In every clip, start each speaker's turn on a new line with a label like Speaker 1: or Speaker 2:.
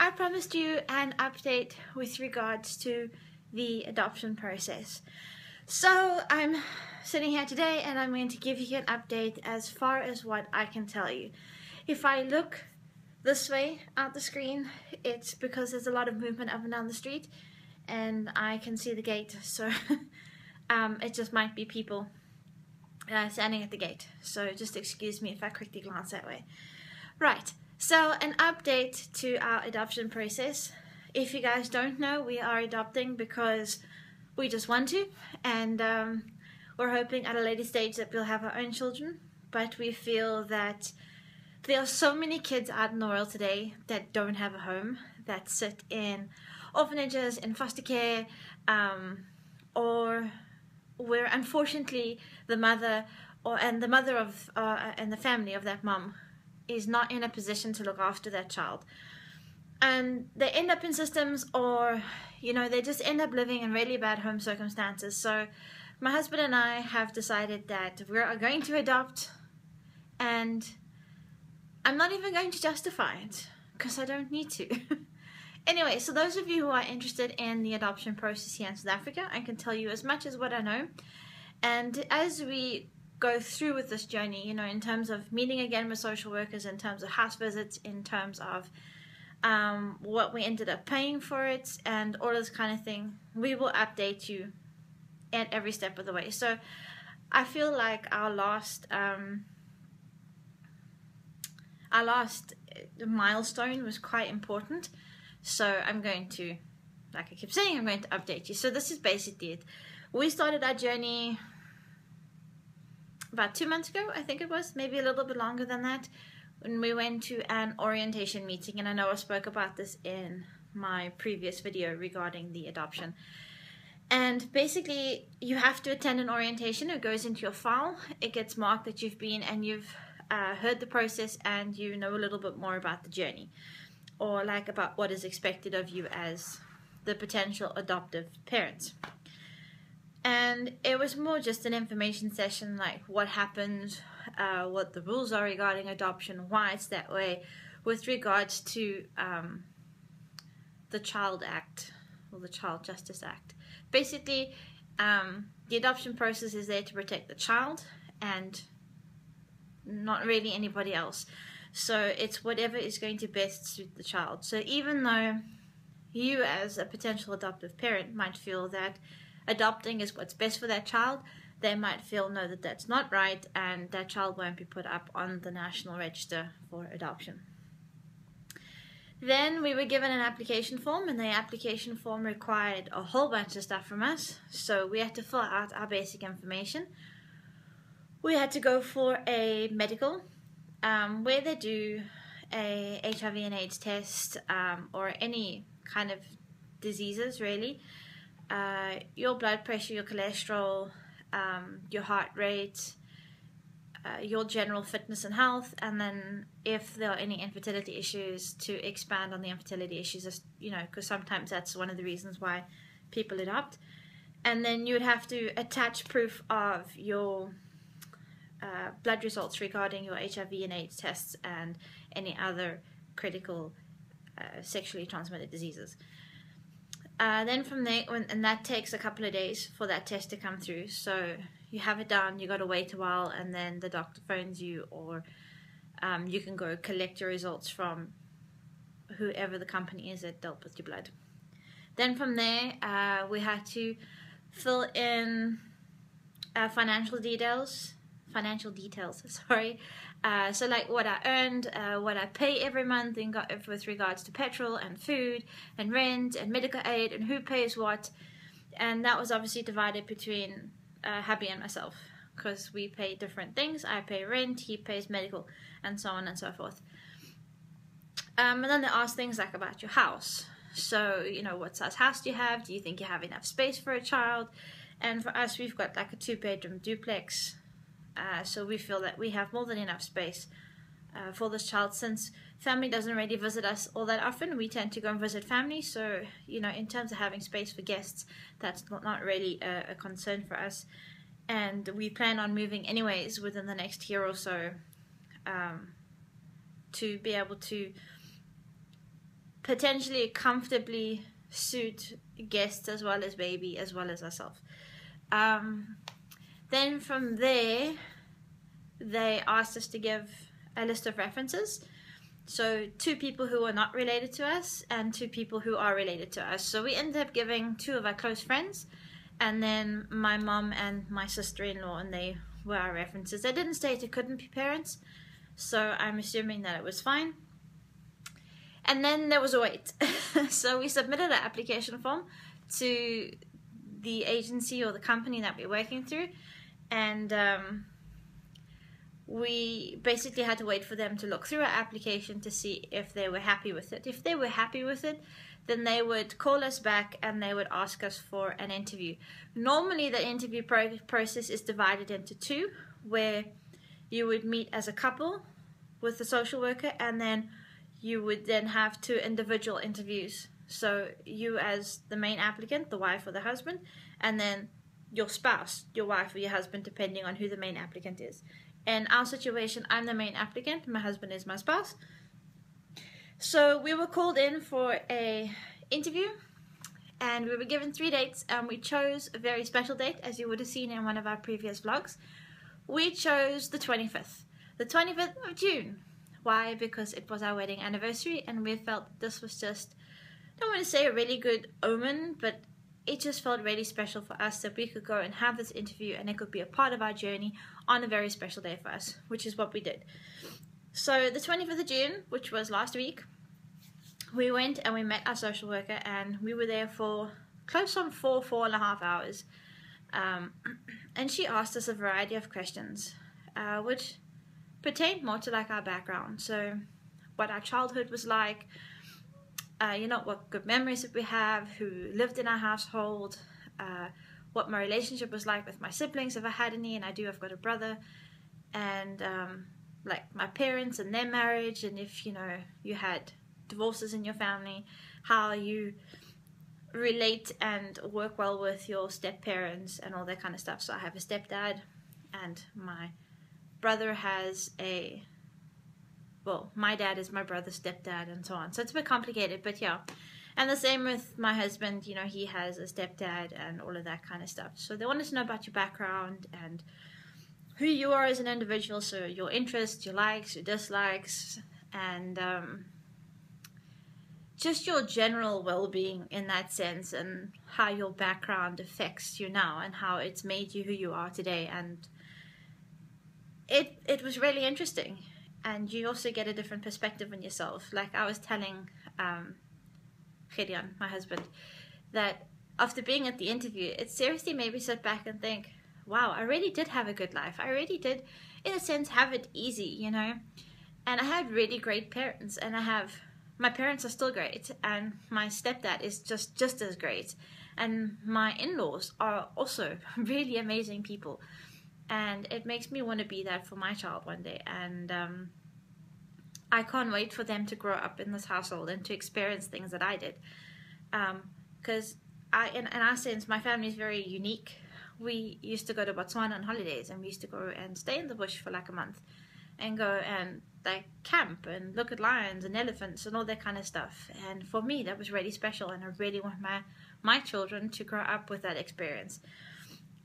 Speaker 1: I promised you an update with regards to the adoption process. So I'm sitting here today and I'm going to give you an update as far as what I can tell you. If I look this way out the screen, it's because there's a lot of movement up and down the street and I can see the gate, so it just might be people standing at the gate, so just excuse me if I quickly glance that way. Right, so an update to our adoption process. If you guys don't know, we are adopting because we just want to, and we're hoping at a later stage that we'll have our own children, but we feel that there are so many kids out in the world today that don't have a home, that sit in orphanages, in foster care, or where unfortunately the mother and the family of that mom is not in a position to look after that child, and they end up in systems, or they just end up living in really bad home circumstances. So my husband and I have decided that we are going to adopt, and I'm not even going to justify it because I don't need to. Anyway, so those of you who are interested in the adoption process here in South Africa, I can tell you as much as what I know. And as we go through with this journey, in terms of meeting again with social workers, in terms of house visits, in terms of what we ended up paying for it, and all this kind of thing, we will update you at every step of the way. So I feel like our last milestone was quite important. So I'm going to, like I keep saying, I'm going to update you. So this is basically it. We started our journey about 2 months ago, I think it was, maybe a little bit longer than that, when we went to an orientation meeting. And I know I spoke about this in my previous video regarding the adoption. And basically, you have to attend an orientation. It goes into your file. It gets marked that you've been and you've heard the process and you know a little bit more about the journey, or like about what is expected of you as the potential adoptive parents. And it was more just an information session, like what happens, what the rules are regarding adoption, why it's that way, with regards to the Child Act, or the Child Justice Act. Basically, the adoption process is there to protect the child and not really anybody else. So it's whatever is going to best suit the child. So even though you as a potential adoptive parent might feel that adopting is what's best for that child, they might feel no, that that's not right, and that child won't be put up on the National Register for adoption. Then we were given an application form, and the application form required a whole bunch of stuff from us. So we had to fill out our basic information. We had to go for a medical, where they do a HIV and AIDS test, or any kind of diseases really, your blood pressure, your cholesterol, your heart rate, your general fitness and health, and then if there are any infertility issues, to expand on the infertility issues, because sometimes that's one of the reasons why people adopt. And then you would have to attach proof of your blood results regarding your HIV and AIDS tests and any other critical sexually transmitted diseases. Then from there, and that takes a couple of days for that test to come through. So you have it done, you got to wait a while, and then the doctor phones you, or you can go collect your results from whoever the company is that dealt with your blood. Then from there, we had to fill in financial details, sorry. So like what I earned, what I pay every month with regards to petrol and food and rent and medical aid and who pays what. And that was obviously divided between hubby and myself, because we pay different things. I pay rent, he pays medical, and so on and so forth. And then they ask things like about your house. So, what size house do you have? Do you think you have enough space for a child? And for us, we've got like a 2-bedroom duplex. So we feel that we have more than enough space for this child. Since family doesn't really visit us all that often, we tend to go and visit family. So, in terms of having space for guests, that's not really a concern for us. And we plan on moving anyways within the next year or so, to be able to potentially comfortably suit guests as well as baby as well as ourselves. Then from there, they asked us to give a list of references. So 2 people who are not related to us and 2 people who are related to us. So we ended up giving 2 of our close friends, and then my mom and my sister-in-law, and they were our references. They didn't state it couldn't be parents, so I'm assuming that it was fine. And then there was a wait. So we submitted an application form to the agency or the company that we're working through, and we basically had to wait for them to look through our application to see if they were happy with it. If they were happy with it, then they would call us back and they would ask us for an interview. Normally the interview process is divided into 2, where you would meet as a couple with the social worker, and then you would then have 2 individual interviews. So you as the main applicant, the wife or the husband, and then your spouse, your wife or your husband, depending on who the main applicant is. In our situation, I'm the main applicant, my husband is my spouse. So we were called in for a interview, and we were given 3 dates, and we chose a very special date, as you would have seen in one of our previous vlogs. We chose the 25th of June. Why? Because it was our wedding anniversary, and we felt this was just, I don't want to say a really good omen, but it just felt really special for us that we could go and have this interview, and it could be a part of our journey on a very special day for us, which is what we did. So the 25th of June, which was last week, we went and we met our social worker, and we were there for close on 4.5 hours. And she asked us a variety of questions, which pertained more to like our background. So what our childhood was like, what good memories did we have, who lived in our household, what my relationship was like with my siblings, if I had any, and I do, I've got a brother, and like my parents and their marriage, and if you had divorces in your family, how you relate and work well with your step-parents and all that kind of stuff. So I have a stepdad, and my brother has my dad is my brother's stepdad, and so on. So it's a bit complicated, but yeah. And the same with my husband, he has a stepdad and all of that kind of stuff. So they wanted to know about your background and who you are as an individual, so your interests, your likes, your dislikes, and just your general well-being in that sense, and how your background affects you now and how it's made you who you are today. And it was really interesting. And you also get a different perspective on yourself. Like I was telling Gideon, my husband, that after being at the interview, it seriously made me sit back and think, wow, I really did have a good life. I really did, in a sense, have it easy, And I had really great parents, and my parents are still great, and my stepdad is just as great. And my in-laws are also really amazing people. And it makes me want to be that for my child one day. And I can't wait for them to grow up in this household and to experience things that I did. Because in our sense, my family is very unique. We used to go to Botswana on holidays, and we used to go and stay in the bush for like a month and go and like camp and look at lions and elephants and all that kind of stuff. And for me, that was really special, and I really want my children to grow up with that experience.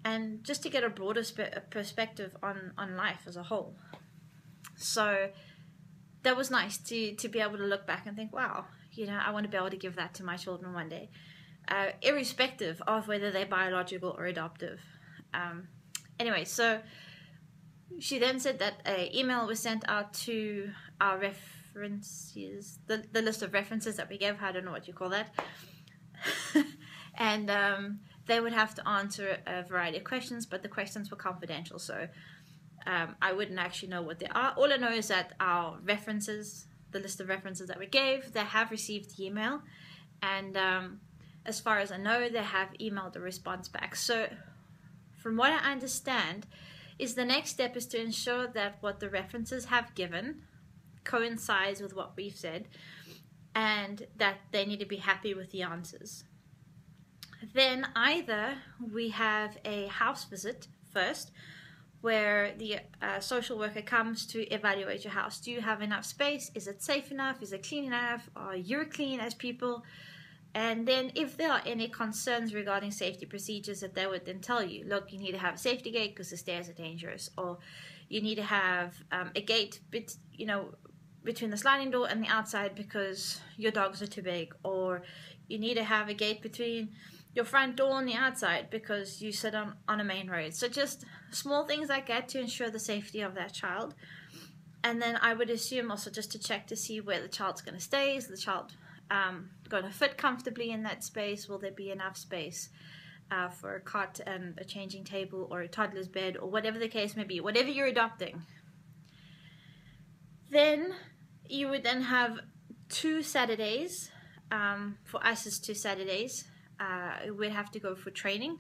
Speaker 1: And just to get a broader perspective on life as a whole. So that was nice to be able to look back and think, wow, I want to be able to give that to my children one day, irrespective of whether they're biological or adoptive. Anyway, so she then said that an email was sent out to our references, the list of references that we gave. I don't know what you call that. And they would have to answer a variety of questions, but the questions were confidential, so I wouldn't actually know what they are. All I know is that our references, the list of references that we gave, they have received the email, and as far as I know, they have emailed a response back. So from what I understand, is the next step is to ensure that what the references have given coincides with what we've said, and that they need to be happy with the answers. Then either we have a house visit first, where the social worker comes to evaluate your house. Do you have enough space? Is it safe enough? Is it clean enough? Are you clean as people? And then if there are any concerns regarding safety procedures, that they would then tell you, look, you need to have a safety gate because the stairs are dangerous, or you need to have a gate between the sliding door and the outside because your dogs are too big, or you need to have a gate between your front door and the outside because you sit on a main road. So just small things like that to ensure the safety of that child. And then I would assume also just to check to see where the child's going to stay. Is the child going to fit comfortably in that space? Will there be enough space for a cot and a changing table or a toddler's bed, or whatever the case may be, whatever you're adopting? Then you would then have 2 Saturdays. For us, it's 2 Saturdays. We'd have to go for training.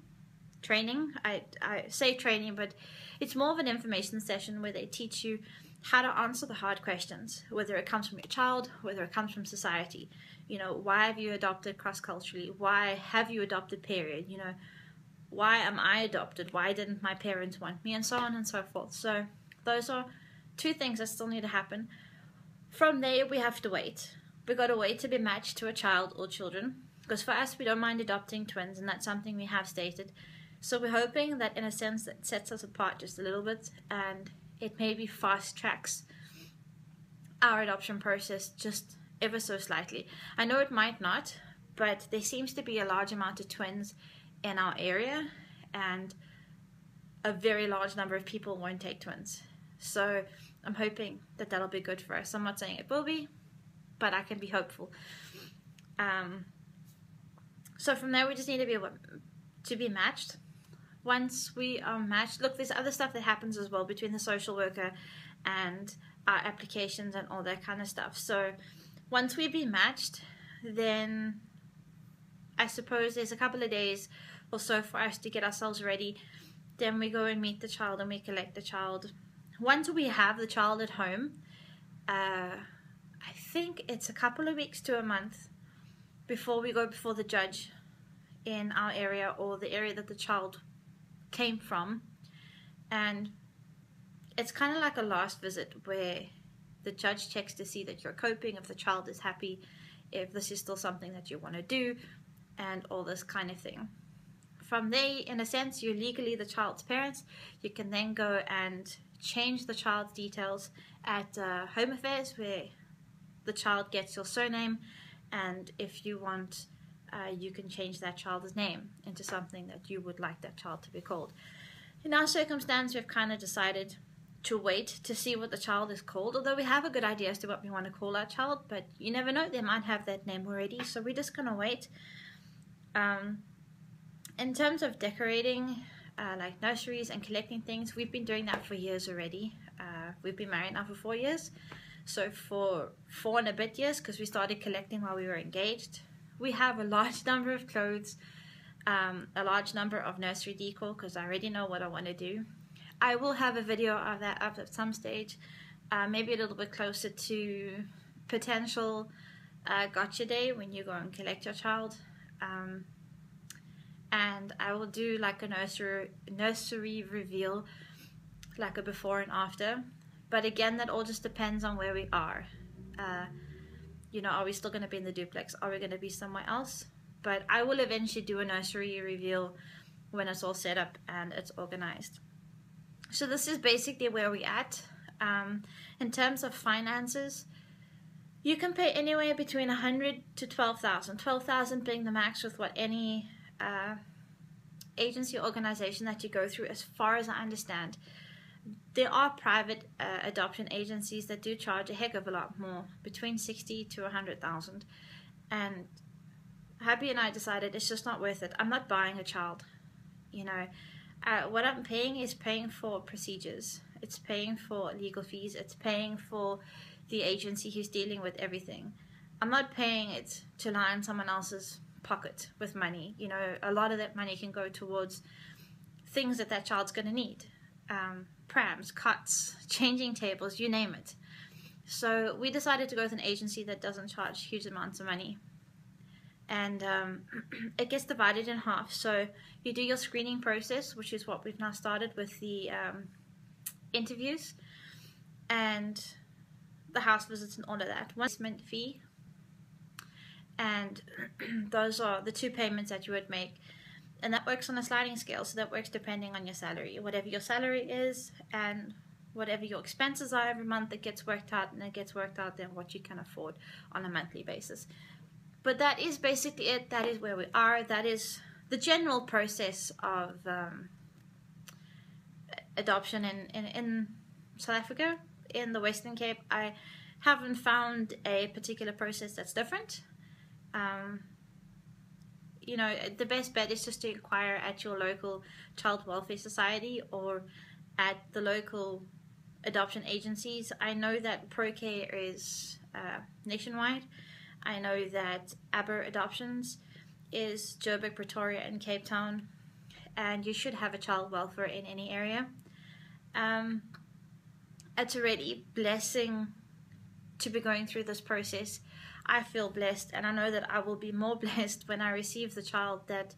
Speaker 1: I say training, but it's more of an information session where they teach you how to answer the hard questions, whether it comes from your child, whether it comes from society. Why have you adopted cross-culturally? Why have you adopted, period? Why am I adopted? Why didn't my parents want me? And so on and so forth. So those are 2 things that still need to happen. From there, we have to wait. We've got to wait to be matched to a child or children. Because for us, we don't mind adopting twins, and that's something we have stated. So we're hoping that in a sense that sets us apart just a little bit, and it maybe fast tracks our adoption process just ever so slightly. I know it might not, but there seems to be a large amount of twins in our area, and a very large number of people won't take twins. So I'm hoping that that'll be good for us. I'm not saying it will be, but I can be hopeful. So from there, we just need to be matched. Once we are matched, look, there's other stuff that happens as well between the social worker and our applications and all that kind of stuff. So once we be matched, then I suppose there's a couple of days or so for us to get ourselves ready. Then we go and meet the child and we collect the child. Once we have the child at home, I think it's a couple of weeks to a month before we go before the judge in our area or the area that the child came from. And it's kind of like a last visit where the judge checks to see that you're coping, if the child is happy, if this is still something that you want to do, and all this kind of thing. From there, in a sense, you're legally the child's parents. You can then go and change the child's details at Home Affairs, where the child gets your surname, and if you want, you can change that child's name into something that you would like that child to be called. In our circumstance, we've kind of decided to wait to see what the child is called, although we have a good idea as to what we want to call our child, but you never know, they might have that name already, so we're just going to wait. In terms of decorating, like nurseries and collecting things, we've been doing that for years already. We've been married now for 4 years, so for 4 and a bit years, because we started collecting while we were engaged. We have a large number of clothes, a large number of nursery decor, because I already know what I want to do. I will have a video of that up at some stage, maybe a little bit closer to potential gotcha day when you go and collect your child. And I will do like a nursery reveal, like a before and after. But again, that all just depends on where we are. Are we still going to be in the duplex? Are we going to be somewhere else? But I will eventually do a nursery reveal when it's all set up and it's organized. So this is basically where we're at. In terms of finances, you can pay anywhere between $100 to $12,000. $12,000 being the max with what any agency or organization that you go through, as far as I understand. There are private adoption agencies that do charge a heck of a lot more, between $60,000 to $100,000. And Happy and I decided it's just not worth it. I'm not buying a child. What I'm paying is paying for procedures. It's paying for legal fees. It's paying for the agency who's dealing with everything. I'm not paying it to line someone else's pocket with money. A lot of that money can go towards things that child's going to need. Prams, cots, changing tables, you name it. So we decided to go with an agency that doesn't charge huge amounts of money. And it gets divided in half. So you do your screening process, which is what we've now started with the interviews and the house visits and all of that. One placement fee, and those are the two payments that you would make. And that works on a sliding scale, so that works depending on your salary. Whatever your salary is and whatever your expenses are every month, it gets worked out, and it gets worked out then what you can afford on a monthly basis. But that is basically it. That is where we are. That is the general process of adoption in South Africa, in the Western Cape. I haven't found a particular process that's different. You know, the best bet is just to inquire at your local child welfare society or at the local adoption agencies. I know that ProCare is nationwide. I know that Aber Adoptions is Joburg, Pretoria, and Cape Town, and you should have a child welfare in any area. It's a really blessing to be going through this process. I feel blessed, and I know that I will be more blessed when I receive the child that,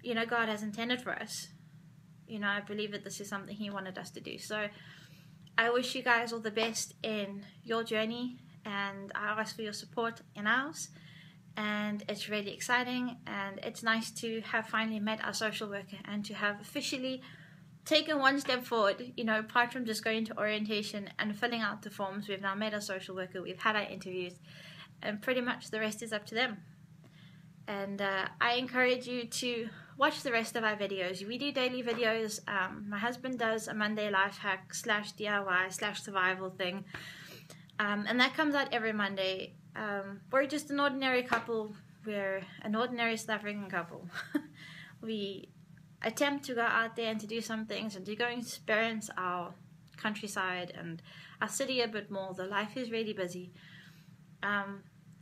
Speaker 1: you know, God has intended for us. You know, I believe that this is something He wanted us to do. So I wish you guys all the best in your journey, and I ask for your support in ours. And it's really exciting, and it's nice to have finally met our social worker and to have officially taken one step forward. You know, apart from just going to orientation and filling out the forms, we've now met our social worker, we've had our interviews, and pretty much the rest is up to them. And I encourage you to watch the rest of our videos. We do daily videos. My husband does a Monday life hack / DIY / survival thing, and that comes out every Monday. We're just an ordinary couple. We're an ordinary South African couple. We attempt to go out there and to do some things and to go and experience our countryside and our city a bit more. The life is really busy.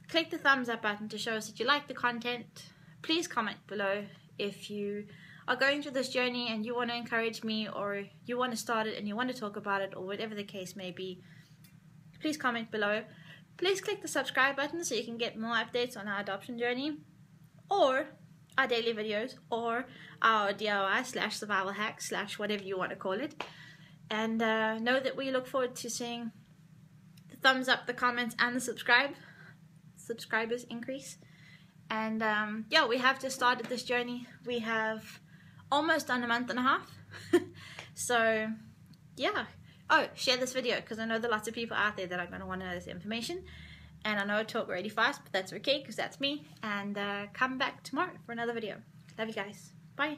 Speaker 1: Click the thumbs up button to show us that you like the content. Please comment below if you are going through this journey and you want to encourage me, or you want to start it and you want to talk about it, or whatever the case may be. Please comment below. Please click the subscribe button so you can get more updates on our adoption journey, or our daily videos, or our DIY / survival hack / whatever you want to call it. And know that we look forward to seeing the thumbs up, the comments, and the subscribers increase. And yeah, we have just started this journey. We have almost done a month and a half. So yeah. Oh, share this video, because I know there are lots of people out there that are going to want to know this information. And I know I talk really fast, but that's okay, because that's me. And come back tomorrow for another video. Love you guys. Bye.